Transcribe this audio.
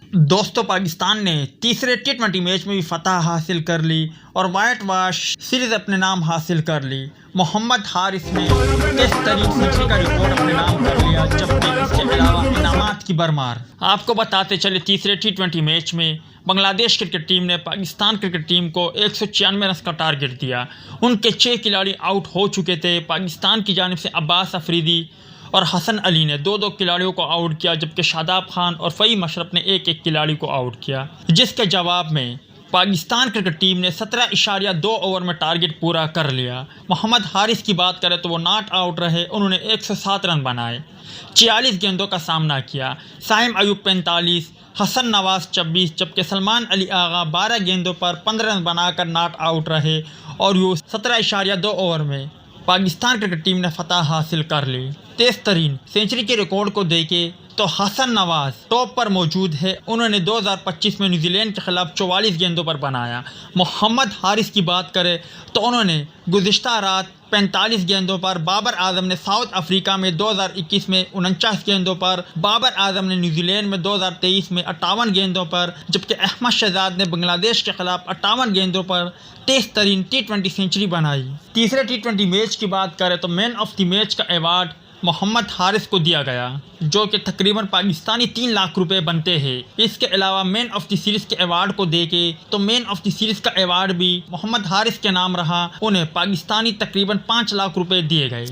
दोस्तों, पाकिस्तान ने तीसरे टी20 मैच में भी फतह हासिल कर ली और वाइट वॉश सीरीज अपने नाम हासिल कर ली। मोहम्मद हारिस ने टेस्ट तरीन सेंचुरी का रिकॉर्ड अपने नाम कर लिया, जबकि इसके अलावा इनामात की भरमार। आपको बताते चले, तीसरे टी20 मैच में बांग्लादेश क्रिकेट टीम ने पाकिस्तान क्रिकेट टीम को 196 रन का टारगेट दिया। उनके 6 खिलाड़ी आउट हो चुके थे। पाकिस्तान की जानिब से अब्बास अफरीदी और हसन अली ने 2-2 खिलाड़ियों को आउट किया, जबकि शादाब खान और फ़हीम अशरफ ने 1-1 खिलाड़ी को आउट किया। जिसके जवाब में पाकिस्तान क्रिकेट टीम ने 17.2 ओवर में टारगेट पूरा कर लिया। मोहम्मद हारिस की बात करें तो वो नॉट आउट रहे। उन्होंने 107 रन बनाए, 46 गेंदों का सामना किया। साइम अयूब 45, हसन नवाज 26, जबकि सलमान अली आगा 12 गेंदों पर 15 रन बनाकर नॉट आउट रहे और यूँ 17.2 ओवर में पाकिस्तान क्रिकेट टीम ने फतह हासिल कर ली। तेज तरीन सेंचुरी के रिकॉर्ड को देखें तो हसन नवाज टॉप पर मौजूद है। उन्होंने 2025 में न्यूजीलैंड के खिलाफ 44 गेंदों पर बनाया। मोहम्मद हारिस की बात करें तो उन्होंने गुज़िश्ता रात 45 गेंदों पर, बाबर आजम ने साउथ अफ्रीका में 2021 में 49 गेंदों पर, बाबर आजम ने न्यूजीलैंड में 2023 में 58 गेंदों पर, जबकि अहमद शहजाद ने बांग्लादेश के खिलाफ 58 गेंदों पर तेज तरीन टी20 सेंचुरी बनाई। तीसरे टी20 मैच की बात करें तो मैन ऑफ द मैच का अवार्ड मोहम्मद हारिस को दिया गया, जो कि तकरीबन पाकिस्तानी 3 लाख रुपए बनते हैं। इसके अलावा मैन ऑफ द सीरीज़ के अवार्ड को देखें तो मैन ऑफ द सीरीज़ का अवार्ड भी मोहम्मद हारिस के नाम रहा। उन्हें पाकिस्तानी तकरीबन 5 लाख रुपए दिए गए।